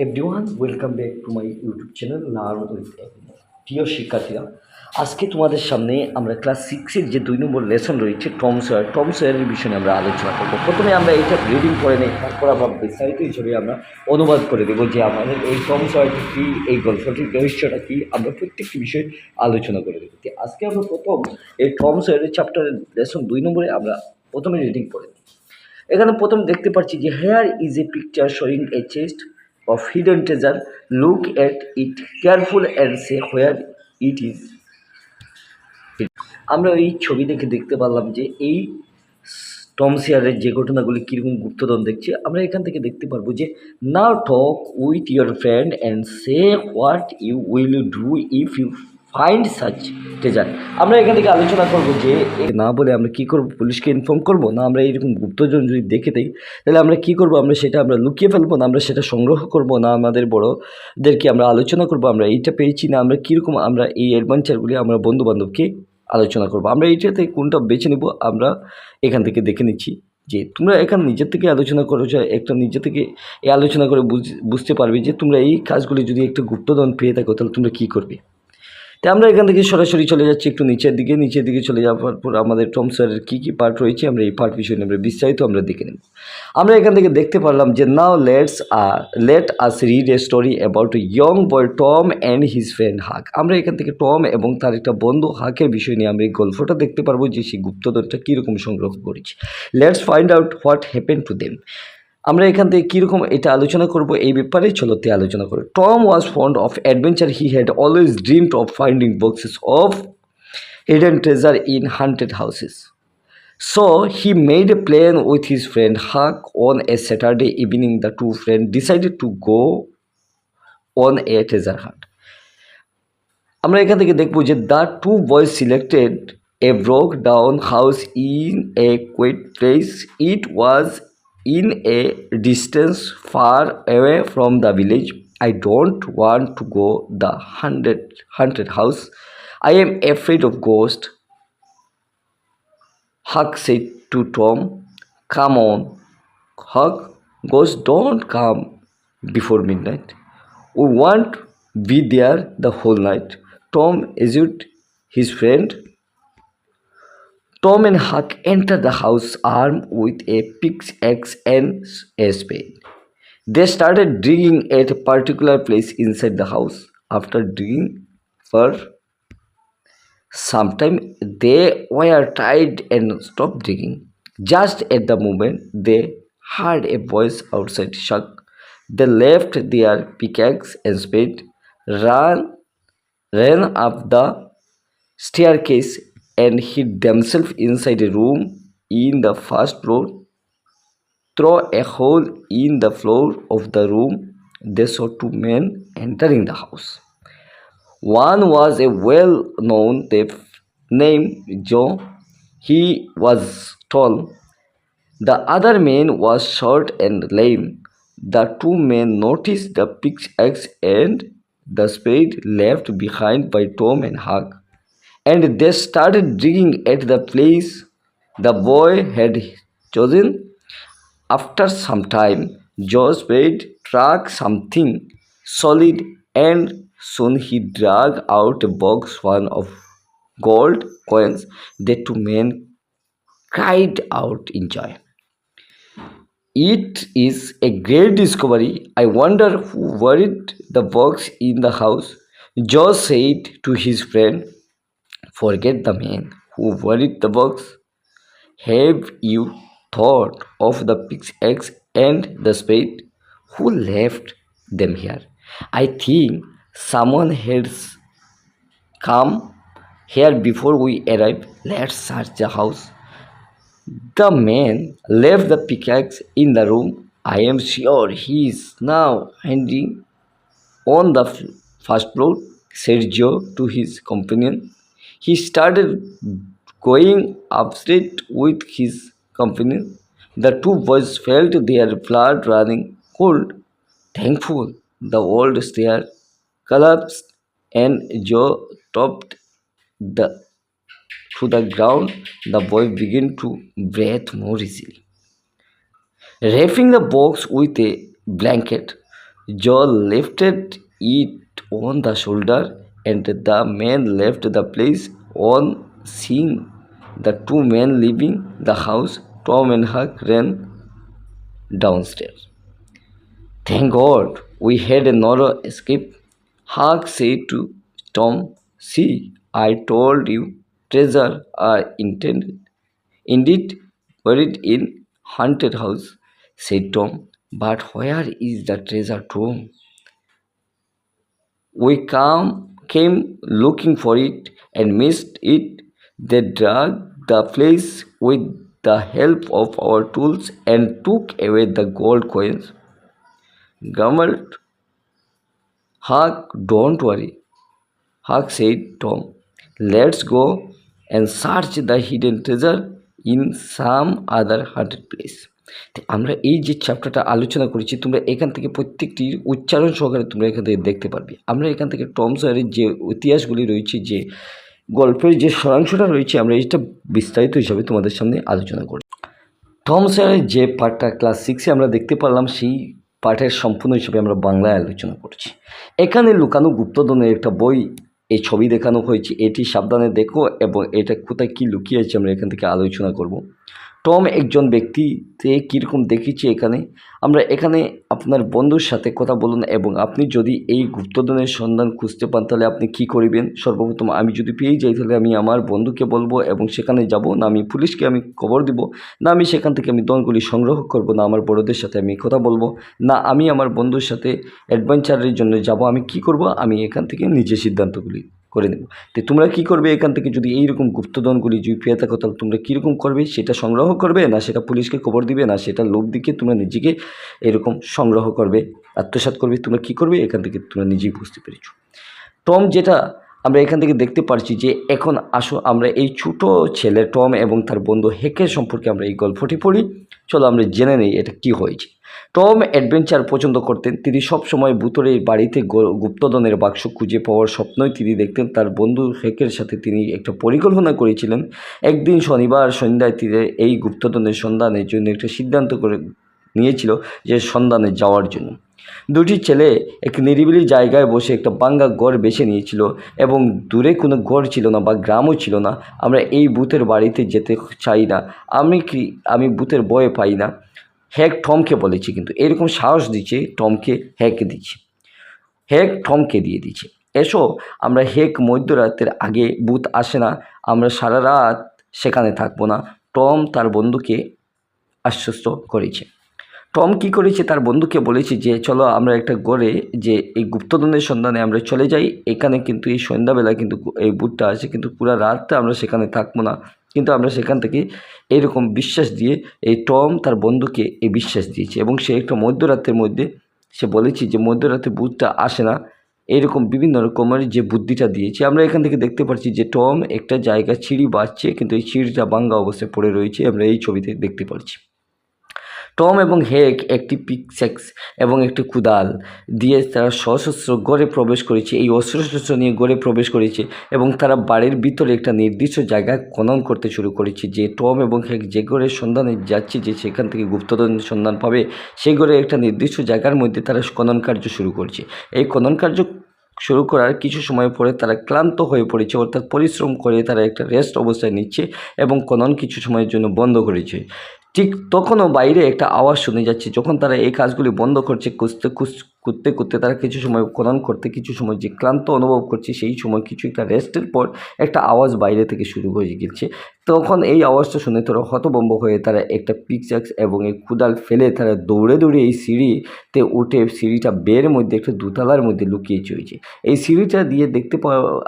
Everyone, welcome back to my YouTube channel learn with everyone. প্রিয় শিক্ষার্থীরা, আজকে তোমাদের সামনে আমরা ক্লাস সিক্সের যে 2 নম্বর লেসন রয়েছে টম সয়ারের বিষয়ে আমরা আলোচনা করব। প্রথমে আমরা এটা রিডিং করে নিই, তারপর আমরা বিস্তারিত হিসেবে আমরা অনুবাদ করে দেবো যে আমাদের এই টম সয়ারটি কী, এই গল্পটির রহস্যটা কী, আমরা প্রত্যেকটি বিষয়ে আলোচনা করে দেবো। আজকে আমরা প্রথম এই টম সয়ারের চ্যাপ্টারের লেসন 2 নম্বরে আমরা প্রথমে রিডিং করে নিই। এখানে প্রথম দেখতে পাচ্ছি যে hair is a picture showing A chest of hidden treasure. Look at it careful and say where it is. আমরা এই ছবি দেখে দেখতে পারলাম যে এই টম সয়ারের যে ঘটনাগুলি কীরকম গুপ্তধন দেখছে। আমরা এখান থেকে দেখতে পারবো যে now talk with your friend and say what you will do if you find such treasure. আমরা এখান থেকে আলোচনা করব যে না বলে আমরা কী করব, পুলিশকে ইনফর্ম করব না, আমরা এইরকম গুপ্তধন যদি দেখে দিই তাহলে আমরা কী করব, আমরা সেটা আমরা লুকিয়ে ফেলবো না, আমরা সেটা সংগ্রহ করব না, আমাদের বড়োদেরকে আমরা আলোচনা করব আমরা এইটা পেয়েছি না, আমরা কীরকম আমরা এই অ্যাডভেঞ্চারগুলি আমরা বন্ধুবান্ধবকে আলোচনা করব। আমরা এইটা থেকে কোনটা বেছে নেব আমরা এখান থেকে দেখে নিচ্ছি যে তোমরা এখানে নিজের থেকে আলোচনা করো, একটা নিজে থেকে এই আলোচনা করে বুঝতে পারবে যে তোমরা এই কাজগুলি যদি একটা গুপ্তধন পেয়ে থাকো তাহলে তোমরা কী করবে। তাই আমরা এখান থেকে সরাসরি চলে যাচ্ছি একটু নিচের দিকে চলে যাওয়ার পর আমাদের টম সয়ারের কী কী পার্ট রয়েছে আমরা এই পার্ট বিষয়ে আমরা বিস্তারিত আমরা দেখে নেব। আমরা এখান থেকে দেখতে পারলাম যে now let us read a story about a young boy Tom and his friend Huck. আমরা এখান থেকে টম এবং তার একটা বন্ধু হাকের বিষয় নিয়ে আমরা এই গল্পটা দেখতে পারবো যে সেই গুপ্তধনটা কীরকম সংগ্রহ করেছে। Let's find out what happen to them. আমরা এখান থেকে কীরকম এটা আলোচনা করব এই ব্যাপারেই চলতে আলোচনা করব। Tom was fond of adventure, he had always dreamed of finding boxes of hidden treasure in haunted houses. So he made a plan with his friend Huck. On a Saturday evening, the two friends decided to go on a treasure hunt. আমরা এখান থেকে দেখব যে the two boys selected a broke down house in a quiet place. It was in a distance far away from the village. I don't want to go the haunted house. I am afraid of ghosts. Huck said to Tom, come on, Huck, ghosts don't come before midnight. We won't be there the whole night. Tom assured his friend. Tom and Huck entered the house armed with a pickaxe and a spade. They started digging at a particular place inside the house. After digging for some time, they were tired and stopped digging. Just at the moment they heard a voice outside shout. They left their pickaxe and spade, ran up the staircase and hid themselves inside a room in the first floor. Through a hole in the floor of the room, they saw two men entering the house. One was a well-known thief named Joe. He was tall. The other man was short and lame. The two men noticed the pickaxe and the spade left behind by Tom and Huck, and they started digging at the place the boy had chosen. After some time, Joe's spade struck something solid, and soon he dug out a box full of gold coins. The two men cried out in joy. It is a great discovery. I wonder who buried the box in the house. Joe said to his friend, forget the man who buried the box. Have you thought of the pickaxe and the spade? Who left them here? I think someone has come here before we arrived. Let's search the house. The man left the pickaxe in the room. I am sure he is now hiding on the first floor, said Joe to his companion. He started going upstairs with his companion. The two boys felt their blood running cold. Thankful, the old stair collapsed and Joe topped to the ground. The boy began to breathe more easily. Wrapping the box with a blanket, Joel lifted it on the shoulder, and the man left the place. On seeing the two men leaving the house, Tom and Huck ran downstairs. Thank God we had a narrow escape, Huck said to Tom. See, I told you, treasure are indeed buried in haunted house, said Tom. But where is the treasure, Tom? We came looking for it and missed it. They dug the place with the help of our tools and took away the gold coins. Grumbled Huck, don't worry, Huck said Tom. Let's go and search the hidden treasure in some other haunted place. তো আমরা এই যে চ্যাপ্টারটা আলোচনা করেছি তোমরা এখান থেকে প্রত্যেকটির উচ্চারণ সহকারে তোমরা এখান থেকে দেখতে পারবে। আমরা এখান থেকে টম সয়ারের যে ইতিহাসগুলি রয়েছে, যে গল্পের যে সারাংশটা রয়েছে, আমরা এটা বিস্তারিত হিসাবে তোমাদের সামনে আলোচনা করি। টম সয়ারের যে পার্টটা ক্লাস 6-এ আমরা দেখতে পারলাম, সেই পাঠের সম্পূর্ণ হিসেবে আমরা বাংলায় আলোচনা করছি। এখানে লুকানো গুপ্তধনের একটা বই, এই ছবি দেখানো হয়েছে, এটি সাবধানে দেখো এবং এটা কোথায় কী লুকিয়ে আছে আমরা এখান থেকে আলোচনা করব। টম একজন ব্যক্তিতে কীরকম দেখেছি এখানে আমরা এখানে আপনার বন্ধুর সাথে কথা বলুন এবং আপনি যদি এই গুপ্তধনের সন্ধান খুঁজতে পান তাহলে আপনি কি করবেন। সর্বপ্রথম আমি যদি পেয়ে যাই তাহলে আমি আমার বন্ধুকে বলবো এবং সেখানে যাব, না আমি পুলিশকে আমি খবর দিব, না আমি সেখান থেকে আমি ধনগুলি সংগ্রহ করব, না আমার বড়দের সাথে আমি কথা বলবো, না আমি আমার বন্ধুর সাথে অ্যাডভেঞ্চারের জন্য যাব, আমি কি করব, আমি এখান থেকে নিজে সিদ্ধান্তগুলি করে নেব। তো তোমরা কি করবে এখান থেকে যদি এইরকম গুপ্তধনগুলি যদি পেয়ে থাকো তাহলে তোমরা কীরকম করবে, সেটা সংগ্রহ করবে, না সেটা পুলিশকে খবর দিবে, না সেটা লোভ দিকে তোমরা নিজেকে এরকম সংগ্রহ করবে, আত্মসাৎ করবে, তোমরা কি করবে এখান থেকে তোমরা নিজেই বুঝতে পেরেছো। টম যেটা আমরা এখান থেকে দেখতে পারছি যে এখন আসো আমরা এই ছোট ছেলে টম এবং তার বন্ধু হেকের সম্পর্কে আমরা এই গল্পটি পড়ি। চলো আমরা জেনে নিই এটা কি হয়েছে। টম অ্যাডভেঞ্চার পছন্দ করতেন। তিনি সবসময় ভুতুড়ের বাড়িতে গুপ্তধনের বাক্স খুঁজে পাওয়ার স্বপ্নই তিনি দেখতেন। তার বন্ধু হেকের সাথে তিনি একটা পরিকল্পনা করেছিলেন। একদিন শনিবার সন্ধ্যায় তিনি এই গুপ্তধনের সন্ধানের জন্য একটা সিদ্ধান্ত করে নিয়েছিল যে সন্ধানে যাওয়ার জন্য। দুটি ছেলে এক নিরিবিলি জায়গায় বসে একটা ভাঙ্গা ঘর বেছে নিয়েছিল এবং দূরে কোনো ঘর ছিল না বা গ্রামও ছিল না। আমরা এই ভূতের বাড়িতে যেতে চাই না, আমি ভূতের ভয় পাই না, হ্যাক টমকে বলেছি, কিন্তু এরকম সাহস দিচ্ছে টমকে, হ্যাক দিচ্ছে, হ্যাক টমকে দিয়ে দিচ্ছে এসো আমরা হেক মধ্যরাতের আগে ভূত আসে না, আমরা সারা রাত সেখানে থাকবো না, টম তার বন্ধুকে আশ্বস্ত করেছে। টম কী করেছে, তার বন্ধুকে বলেছে যে চলো আমরা একটা গড়ে যে এই গুপ্তধনের সন্ধানে আমরা চলে যাই, এখানে কিন্তু এই সন্ধ্যাবেলা কিন্তু এই ভূতটা আসে, কিন্তু পুরো রাতটা আমরা সেখানে থাকবো না। কিন্তু আমরা সেখান থেকে এইরকম বিশ্বাস দিয়ে এই টম তার বন্ধুকে এই বিশ্বাস দিয়েছে এবং সে একটা মধ্যরাতের মধ্যে সে বলেছে যে মধ্যরাতে ভূতটা আসে না, এইরকম বিভিন্ন রকমের যে বুদ্ধিটা দিয়েছে। আমরা এখান থেকে দেখতে পাচ্ছি যে টম একটা জায়গায় সিঁড়ি বাঁচছে, কিন্তু এই সিঁড়িটা ভাঙ্গা অবস্থায় পড়ে রয়েছে, আমরা এই ছবিতে দেখতে পাচ্ছি। টম এবং হেক একটি পিকচ্যাক্স এবং একটি কুদাল দিয়ে তারা সশস্ত্র গড়ে প্রবেশ করেছে, এই অস্ত্রশস্ত্র নিয়ে গড়ে প্রবেশ করেছে এবং তারা বাড়ির ভিতরে একটা নির্দিষ্ট জায়গায় খনন করতে শুরু করেছে। যে টম এবং হেক যে গড়ের সন্ধানে যাচ্ছে, যে সেখান থেকে গুপ্তধনের সন্ধান পাবে, সেই গড়ে একটা নির্দিষ্ট জায়গার মধ্যে তারা খনন কার্য শুরু করছে। এই খনন কার্য শুরু করার কিছু সময় পরে তারা ক্লান্ত হয়ে পড়েছে, অর্থাৎ পরিশ্রম করে তারা একটা রেস্ট অবস্থায় নিচ্ছে এবং খনন কিছু সময়ের জন্য বন্ধ করেছে। ঠিক তখনও বাইরে একটা আওয়াজ শুনে যাচ্ছে। যখন তারা এই কাজগুলি বন্ধ করছে, করতে করতে তারা কিছু সময় খনন করতে কিছু সময় যে ক্লান্ত অনুভব করছে, সেই সময় কিছু একটা রেস্টের পর একটা আওয়াজ বাইরে থেকে শুরু হয়ে গেছে। তখন এই আওয়াজটা শুনে তারা হতভম্ব হয়ে তারা একটা পিকচ্যাক্স এবং এই কুদাল ফেলে তারা দৌড়ে দৌড়ে এই সিঁড়িতে উঠে সিঁড়িটা বের মধ্যে একটা দোতলার মধ্যে লুকিয়ে চলেছে। এই সিঁড়িটা দিয়ে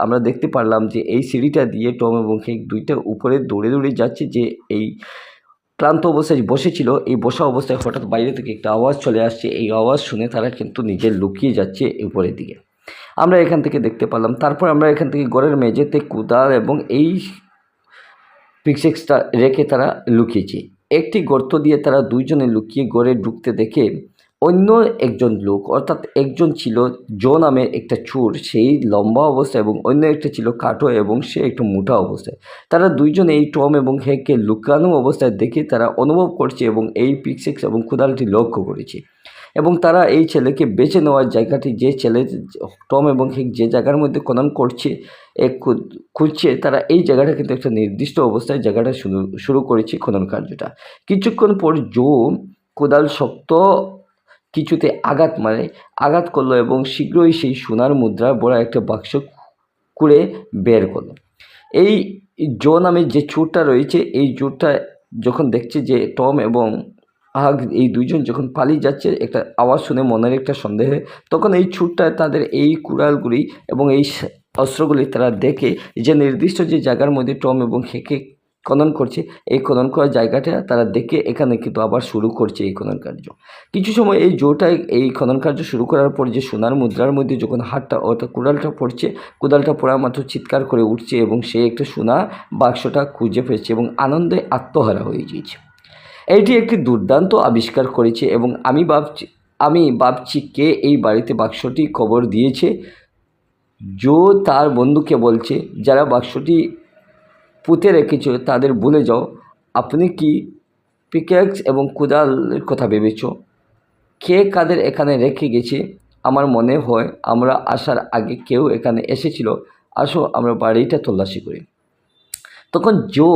আমরা দেখতে পারলাম যে এই সিঁড়িটা দিয়ে টম এবং হেক দুইটা উপরে দৌড়ে দৌড়ে যাচ্ছে। যে এই ক্লান্ত অবস্থায় বসেছিল, এই বসা অবস্থায় হঠাৎ বাইরে থেকে একটা আওয়াজ চলে আসছে। এই আওয়াজ শুনে তারা কিন্তু নিজে লুকিয়ে যাচ্ছে উপরের দিকে, আমরা এখান থেকে দেখতে পারলাম। তারপর আমরা এখান থেকে ঘরের মেঝেতে কুদাল এবং এই পিকচ্যাক্সটা রেখে তারা লুকিয়েছে। একটি গর্ত দিয়ে তারা দুইজনে লুকিয়ে ঘরে ঢুকতে দেখে অন্য একজন লোক, অর্থাৎ একজন ছিল জো নামের একটা চোর, সেই লম্বা অবস্থায়, এবং অন্য একটা ছিল কাটো এবং সে একটু মোটা অবস্থায়। তারা দুইজনে এই টম এবং হেককে লুকানো অবস্থায় দেখে তারা অনুভব করছে এবং এই পিকচ্যাক্স এবং কুদালটি লক্ষ্য করেছে। এবং তারা এই ছেলেকে বেছে নেওয়ার জায়গাটি, যে ছেলে টম এবং হেক যে জায়গার মধ্যে খনন করছে খুঁজছে, তারা এই জায়গাটা কিন্তু একটা নির্দিষ্ট অবস্থায় জায়গাটা শুরু করেছে খনন কার্যটা। কিছুক্ষণ পর জো কোদাল শক্ত কিছুতে আঘাত করলো এবং শীঘ্রই সেই সোনার মুদ্রা ভরা একটা বাক্স খুঁড়ে বের করলো। এই জো নামে যে চোরটা রয়েছে, এই চোরটা যখন দেখছে যে টম এবং হাগ এই দুইজন যখন পালিয়ে যাচ্ছে একটা আওয়াজ শুনে মনের একটা সন্দেহে, তখন এই চোরটা তাদের এই কুড়ালগুলি এবং এই অস্ত্রগুলি তারা দেখে যে নির্দিষ্ট যে জায়গার মধ্যে টম এবং হেকে খনন করছে, এই খনন করার জায়গাটা তারা দেখে এখানে কিন্তু আবার শুরু করছে এই খনন কার্য। কিছু সময় এই জোটা এই খনন কার্য শুরু করার পর যে সোনার মুদ্রার মধ্যে যখন হাতটা অর্থাৎ কুড়ালটা পড়ছে, কোদালটা পড়া মাত্র চিৎকার করে উঠছে এবং সে একটা সোনা বাক্সটা খুঁজে পেয়েছে এবং আনন্দে আত্মহারা হয়ে গিয়েছে। এটি একটি দুর্দান্ত আবিষ্কার করেছে এবং আমি ভাবছি কে এই বাড়িতে বাক্সটি খবর দিয়েছে। জো তার বন্ধুকে বলছে, যারা বাক্সটি পুঁতে রেখেছ তাদের ভুলে যাও। আপনি কি পিক্যাক্স এবং কোদালের কথা ভেবেছ? কে কাদের এখানে রেখে গেছে? আমার মনে হয় আমরা আসার আগে কেউ এখানে এসেছিল। আসো আমরা বাড়িটা তল্লাশি করি। তখন জো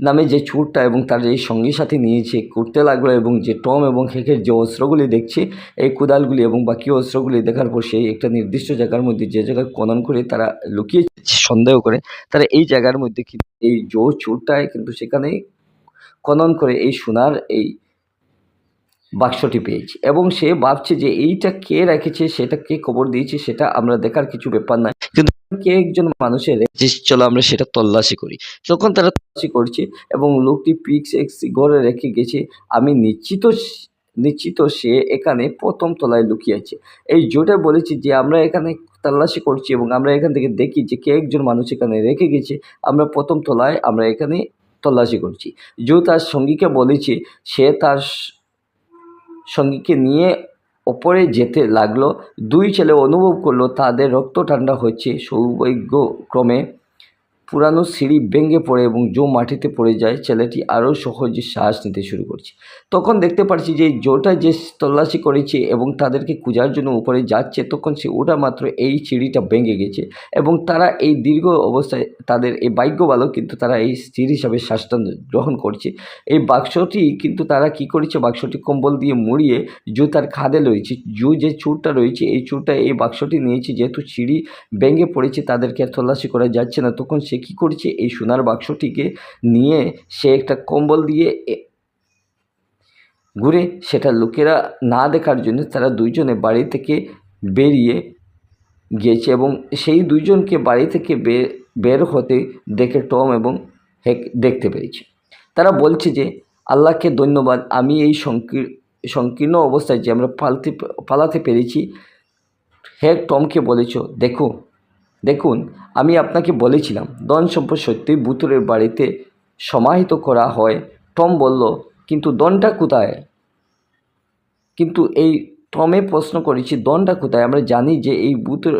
নামে যে চোরটা এবং তার যে সঙ্গী সাথী নিয়েছে করতে লাগলো এবং যে টম এবং হেকের যে অস্ত্রগুলি দেখছে, এই কোদালগুলি এবং বাকি অস্ত্রগুলি দেখার পর সেই একটা নির্দিষ্ট জায়গার মধ্যে যে জায়গায় খনন করে তারা লুকিয়ে সন্দেহ করে, তারা এই জায়গার মধ্যে কিন্তু এই জো চোরটায় কিন্তু সেখানেই খনন করে এই সোনার এই বাক্সটি পেয়েছে এবং সে ভাবছে যে এইটা কে রেখেছে, সেটা কে খবর দিয়েছে সেটা আমরা দেখার কিছু ব্যাপার না, কিন্তু কে একজন মানুষের রেখেছে চলো আমরা সেটা তল্লাশি করি। যখন তারা তল্লাশি করছে এবং লোকটি পিক্যাক্স ঘরে রেখে গেছে, আমি নিশ্চিত সে এখানে প্রথম তলায় লুকিয়ে আছে। এই জোটা বলেছি যে আমরা এখানে তল্লাশি করছি এবং আমরা এখান থেকে দেখি যে কে একজন মানুষ এখানে রেখে গেছে, আমরা প্রথম তলায় আমরা এখানে তল্লাশি করছি। জো তার সঙ্গীকে বলেছে, সে তার সঙ্গীকে নিয়ে ওপরে যেতে লাগলো। দুই ছেলে অনুভব করলো তাদের রক্ত ঠান্ডা হচ্ছে। সৌভাগ্যক্রমে পুরানো সিঁড়ি ভেঙে পড়ে এবং জো মাটিতে পড়ে যায়। ছেলেটি আরও সহজে শ্বাস নিতে শুরু করছে। তখন দেখতে পাচ্ছি যে জোটা যে তল্লাশি করেছে এবং তাদেরকে খোঁজার জন্য উপরে যাচ্ছে, তখন সে ওটা মাত্র এই সিঁড়িটা ভেঙে গেছে এবং তারা এই দীর্ঘ অবস্থায় তাদের এই ভাগ্য ভালো, কিন্তু তারা এই স্থির হিসাবে শ্বাসটা গ্রহণ করছে। এই বাক্সটি কিন্তু তারা কি করেছে, বাক্সটি কম্বল দিয়ে মুড়িয়ে জো তার খাদে রয়েছে। জো যে চোরটা রয়েছে এই চোরটা এই বাক্সটি নিয়েছে, যেহেতু সিঁড়ি ভেঙে পড়েছে তাদেরকে আর তল্লাশি করা যাচ্ছে না, তখন সে কী করেছে এই সোনার বাক্সটিকে নিয়ে সে একটা কম্বল দিয়ে ঘুরে সেটা লোকেরা না দেখার জন্য তারা দুইজনে বাড়ি থেকে বেরিয়ে গিয়েছে এবং সেই দুইজনকে বাড়ি থেকে বের হতে দেখে টম এবং হেক দেখতে পেরেছে। তারা বলছে যে আল্লাহকে ধন্যবাদ, আমি এই সংকীর্ণ অবস্থায় যে আমরা পালাতে পেরেছি। হেক টমকে বলেছ, দেখুন আমি আপনাকে বলেছিলাম ধন সম্পদ সত্যিই ভূতুড়ের বাড়িতে সমাহিত করা হয়। টম বলল, কিন্তু ধনটা কোথায়? কিন্তু এই টমে প্রশ্ন করেছি, ধনটা কোথায়? আমরা জানি যে এই ভূতের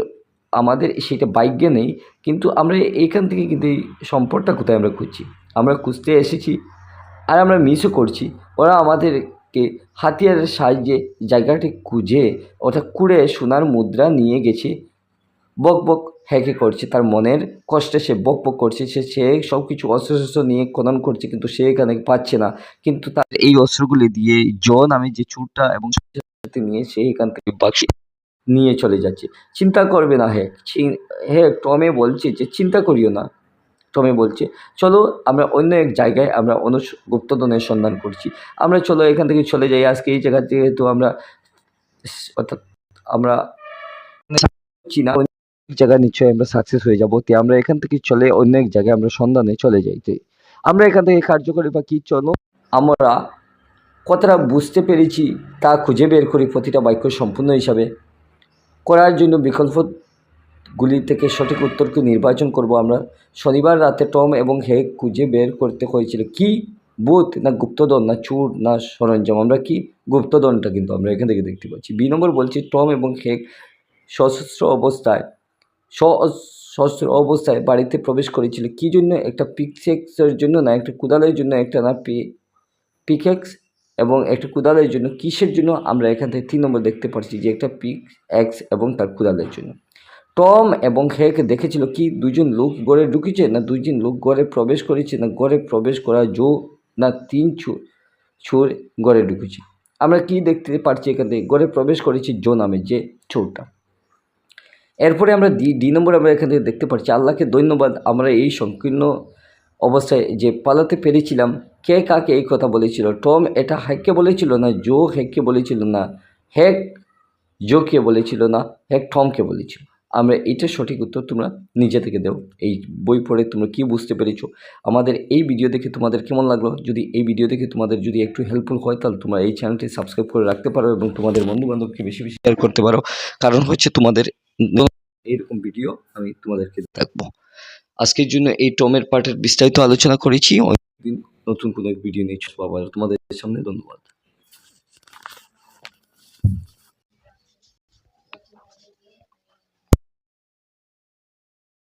আমাদের সেটা ভাগ্যে নেই, কিন্তু আমরা এইখান থেকে কিন্তু এই সম্পদটা কোথায় আমরা খুঁজছি, আমরা খুঁজতে এসেছি আর আমরা মিসও করছি। ওরা আমাদেরকে হাতিয়ারের সাহায্যে জায়গাটি খুঁজে ওটা কুড়ে সোনার মুদ্রা নিয়ে গেছে। বক বক হ্যাঁকে করছে, তার মনের কষ্টে সে বক বক করছে। সে সব কিছু অস্ত্র নিয়ে খনন করছে, কিন্তু সে এখানে পাচ্ছে না। কিন্তু তার এই অস্ত্রগুলি দিয়ে জন আমি যে চোরটা এবং সাথে নিয়ে সে এখান থেকে বাক্স নিয়ে চলে যাচ্ছে। চিন্তা করবে না হ্যাঁ টমে বলছে যে চিন্তা করিও না। টমে বলছে, চলো আমরা অন্য এক জায়গায় আমরা গুপ্তধনের সন্ধান করছি, আমরা চলো এখান থেকে চলে যাই আজকে এই জায়গা থেকে। তো আমরা অর্থাৎ আমরা চীনা জায়গায় নিশ্চয়ই আমরা সাকসেস হয়ে যাবো। তে আমরা এখান থেকে চলে অন্য এক জায়গায় আমরা সন্ধানে চলে যাই। আমরা এখান থেকে কার্যকরী বা কী চলো আমরা কতটা বুঝতে পেরেছি তা খুঁজে বের করি, প্রতিটা বাক্য সম্পূর্ণ হিসাবে করার জন্য বিকল্পগুলি থেকে সঠিক উত্তরকে নির্বাচন করব আমরা। শনিবার রাতে টম এবং হেক খুঁজে বের করতে হয়েছিল কি ভূত না গুপ্তধন না চোর না সরঞ্জাম। আমরা কি গুপ্তধনটা কিন্তু আমরা এখান থেকে দেখতে পাচ্ছি। বি নম্বর বলছি টম এবং হেক সশস্ত্র অবস্থায় বাড়িতে প্রবেশ করেছিল কী জন্য? একটা পিক্যাক্সের জন্য না, একটা কুদালের জন্য, একটা না পিক্যাক্স এবং একটা কুদালের জন্য কিসের জন্য আমরা এখান থেকে 3 নম্বর দেখতে পাচ্ছি যে একটা পিক এক্স এবং তার কুদালের জন্য। টম এবং হেক দেখেছিল কি দুজন লোক ঘরে ঢুকেছে না দুইজন লোক ঘরে প্রবেশ করেছে না ঘরে প্রবেশ করা জো না 3 চোর ঘরে ঢুকেছে। আমরা কি দেখতে পাচ্ছি এখান থেকে ঘরে প্রবেশ করেছে জো নামে যে চোরটা। এরপরে আমরা ডি নম্বর আমরা এখান থেকে দেখতে পাচ্ছি আল্লাহকে ধন্যবাদ আমরা এই সংকীর্ণ অবস্থায় যে পালাতে পেরেছিলাম। কে কাকে এই কথা বলেছিল? টম এটা হেককে বলেছিল না জো হেককে বলেছিল না হেক জোকে বলেছিল না হেক টমকে বলেছিল? আমরা এইটার সঠিক উত্তর তোমরা নিজে থেকে দাও। এই বই পড়ে তোমরা কি বুঝতে পেরেছো? আমাদের এই ভিডিও দেখে তোমাদের কেমন লাগলো? যদি এই ভিডিও দেখে তোমাদের যদি একটু হেল্পফুল হয় তাহলে তোমরা এই চ্যানেলটি সাবস্ক্রাইব করে রাখতে পারো এবং তোমাদের বন্ধুবান্ধবকে বেশি বেশি শেয়ার করতে পারো, কারণ হচ্ছে তোমাদের এইরকম ভিডিও আমি তোমাদেরকে দেখবো। আজকের জন্য এই টমের পার্টের বিস্তারিত আলোচনা করেছি। অনেকদিন নতুন কোনো ভিডিও নিয়ে চলে আসবো আবার তোমাদের সামনে। ধন্যবাদ।